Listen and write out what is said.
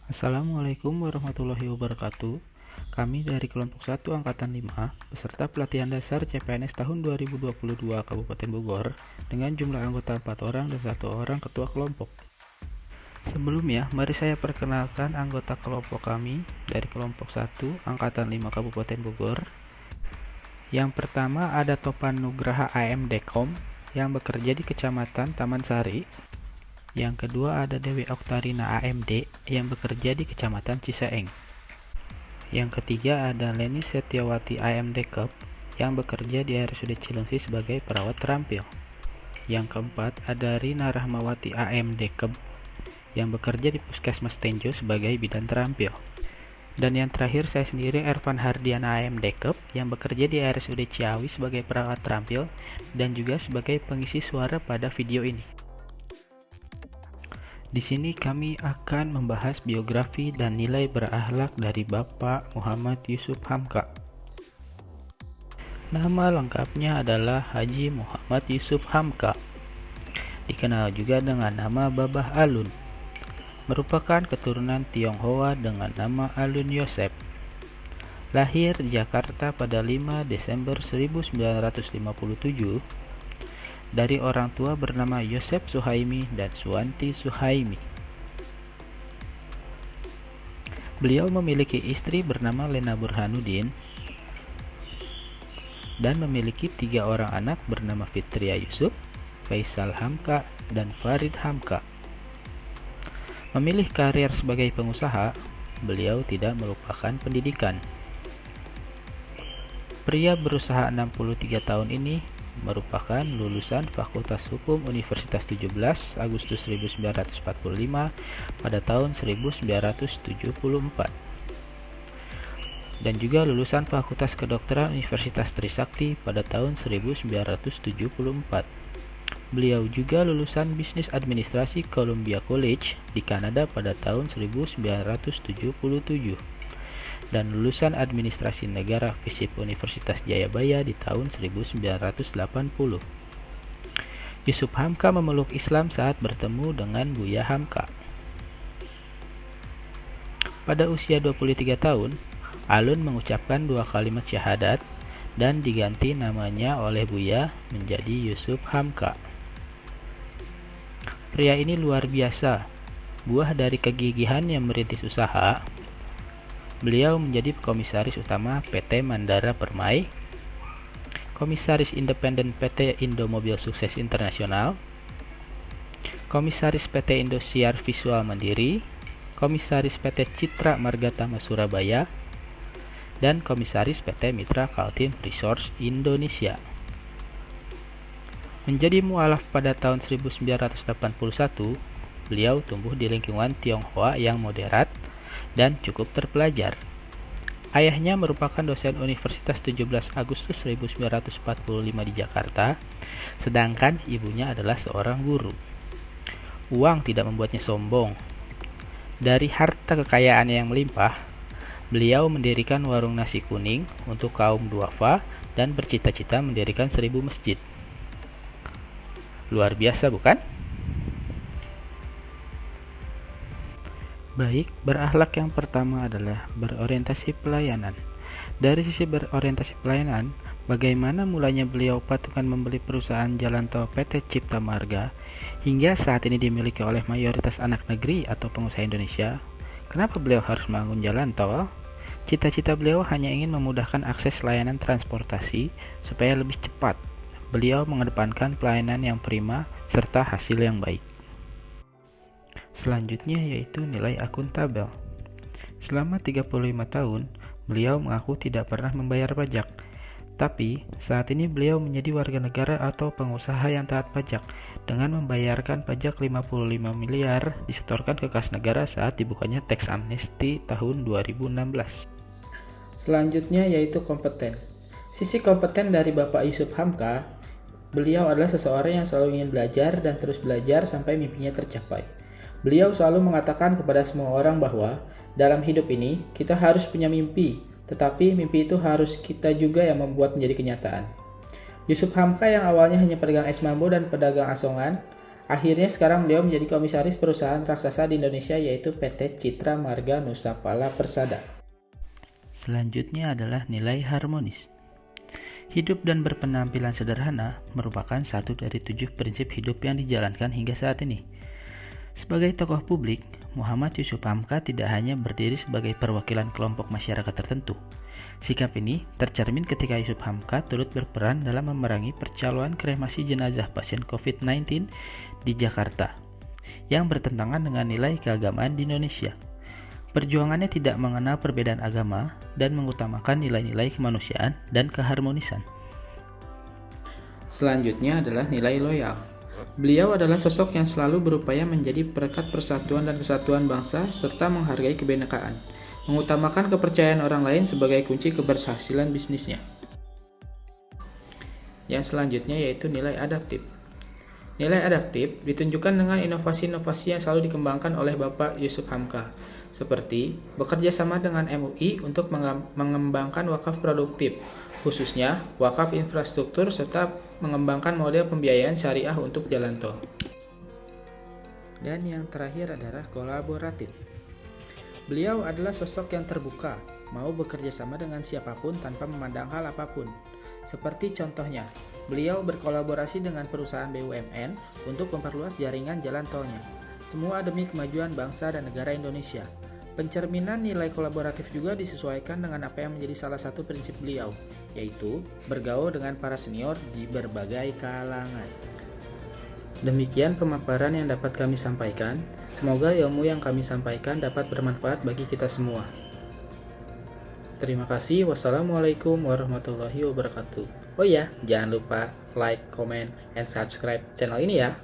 Assalamualaikum warahmatullahi wabarakatuh. Kami dari kelompok 1 Angkatan 5, peserta pelatihan dasar CPNS tahun 2022 Kabupaten Bogor dengan jumlah anggota 4 orang dan 1 orang ketua kelompok. Sebelumnya, mari saya perkenalkan anggota kelompok kami dari kelompok 1 Angkatan 5 Kabupaten Bogor. Yang pertama ada Topan Nugraha AMDkom yang bekerja di Kecamatan Taman Sari. Yang kedua ada Dewi Oktarina AMD yang bekerja di Kecamatan Ciseeng. Yang ketiga ada Leni Setiawati AMD Kep yang bekerja di RSUD Cilengsi sebagai perawat terampil. Yang keempat ada Rina Rahmawati AMD Kep yang bekerja di Puskesmas Tenjo sebagai bidan terampil. Dan yang terakhir saya sendiri Ervan Hardiana AMD Kep yang bekerja di RSUD Ciawi sebagai perawat terampil dan juga sebagai pengisi suara pada video ini. Di sini kami akan membahas biografi dan nilai berakhlak dari Bapak Muhammad Yusuf Hamka. Nama lengkapnya adalah Haji Muhammad Yusuf Hamka, dikenal juga dengan nama Babah Alun. Merupakan keturunan Tionghoa dengan nama Alun Yosep. Lahir di Jakarta pada 5 Desember 1957 dari orang tua bernama Yosep Suhaimi dan Suwanti Suhaimi. Beliau memiliki istri bernama Lena Burhanuddin dan memiliki 3 orang anak bernama Fitria Yusuf, Faisal Hamka, dan Farid Hamka. Memilih karir sebagai pengusaha, beliau tidak melupakan pendidikan. Pria berusaha 63 tahun ini merupakan lulusan Fakultas Hukum Universitas 17 Agustus 1945 pada tahun 1974 dan juga lulusan Fakultas Kedokteran Universitas Trisakti pada tahun 1974. Beliau juga lulusan Bisnis Administrasi Columbia College di Kanada pada tahun 1977 dan lulusan Administrasi Negara FISIP Universitas Jayabaya di tahun 1980. Yusuf Hamka memeluk Islam saat bertemu dengan Buya Hamka. Pada usia 23 tahun, Alun mengucapkan 2 kalimat syahadat dan diganti namanya oleh Buya menjadi Yusuf Hamka. Pria ini luar biasa, buah dari kegigihan yang merintis usaha. Beliau menjadi komisaris utama PT Mandara Permai, komisaris independen PT Indomobil Sukses Internasional, komisaris PT Indosiar Visual Mandiri, komisaris PT Citra Margatama Surabaya, dan komisaris PT Mitra Kaltim Resource Indonesia. Menjadi mualaf pada tahun 1981, beliau tumbuh di lingkungan Tionghoa yang moderat dan cukup terpelajar. Ayahnya merupakan dosen Universitas 17 Agustus 1945 di Jakarta, sedangkan ibunya adalah seorang guru. Uang tidak membuatnya sombong. Dari harta kekayaannya yang melimpah, beliau mendirikan warung nasi kuning untuk kaum duafa dan bercita-cita mendirikan 1000 masjid. Luar biasa, bukan? Baik, berakhlak yang pertama adalah berorientasi pelayanan. Dari sisi berorientasi pelayanan, bagaimana mulanya beliau patungan membeli perusahaan jalan tol PT Cipta Marga hingga saat ini dimiliki oleh mayoritas anak negeri atau pengusaha Indonesia? Kenapa beliau harus membangun jalan tol? Cita-cita beliau hanya ingin memudahkan akses layanan transportasi supaya lebih cepat. Beliau mengedepankan pelayanan yang prima serta hasil yang baik. Selanjutnya yaitu nilai akuntabel. Selama 35 tahun, beliau mengaku tidak pernah membayar pajak. Tapi, saat ini beliau menjadi warga negara atau pengusaha yang taat pajak dengan membayarkan pajak 55 miliar disetorkan ke kas negara saat dibukanya tax amnesty tahun 2016. Selanjutnya yaitu kompeten. Sisi kompeten dari Bapak Yusuf Hamka, beliau adalah seseorang yang selalu ingin belajar dan terus belajar sampai mimpinya tercapai. Beliau selalu mengatakan kepada semua orang bahwa dalam hidup ini kita harus punya mimpi, tetapi mimpi itu harus kita juga yang membuat menjadi kenyataan. Yusuf Hamka yang awalnya hanya pedagang es mambo dan pedagang asongan, Akhirnya sekarang beliau menjadi komisaris perusahaan raksasa di Indonesia yaitu PT Citra Marga Nusapala Persada. Selanjutnya adalah nilai harmonis. Hidup dan berpenampilan sederhana merupakan satu dari 7 prinsip hidup yang dijalankan hingga saat ini. Sebagai tokoh publik, Muhammad Yusuf Hamka tidak hanya berdiri sebagai perwakilan kelompok masyarakat tertentu. Sikap ini tercermin ketika Yusuf Hamka turut berperan dalam memerangi percaloan kremasi jenazah pasien COVID-19 di Jakarta, yang bertentangan dengan nilai keagamaan di Indonesia. Perjuangannya tidak mengenal perbedaan agama dan mengutamakan nilai-nilai kemanusiaan dan keharmonisan. Selanjutnya adalah nilai loyal. Beliau adalah sosok yang selalu berupaya menjadi perekat persatuan dan kesatuan bangsa serta menghargai kebinekaan, mengutamakan kepercayaan orang lain sebagai kunci keberhasilan bisnisnya. Yang selanjutnya yaitu nilai adaptif. Nilai adaptif ditunjukkan dengan inovasi-inovasi yang selalu dikembangkan oleh Bapak Yusuf Hamka, seperti bekerja sama dengan MUI untuk mengembangkan wakaf produktif, khususnya wakaf infrastruktur serta mengembangkan model pembiayaan syariah untuk jalan tol. Dan yang terakhir adalah kolaboratif. Beliau adalah sosok yang terbuka, mau bekerja sama dengan siapapun tanpa memandang hal apapun. Seperti contohnya, beliau berkolaborasi dengan perusahaan BUMN untuk memperluas jaringan jalan tolnya. Semua demi kemajuan bangsa dan negara Indonesia. Pencerminan nilai kolaboratif juga disesuaikan dengan apa yang menjadi salah satu prinsip beliau, yaitu bergaul dengan para senior di berbagai kalangan. Demikian pemaparan yang dapat kami sampaikan. Semoga ilmu yang kami sampaikan dapat bermanfaat bagi kita semua. Terima kasih. Wassalamualaikum warahmatullahi wabarakatuh. Oh ya, jangan lupa like, comment, and subscribe channel ini ya.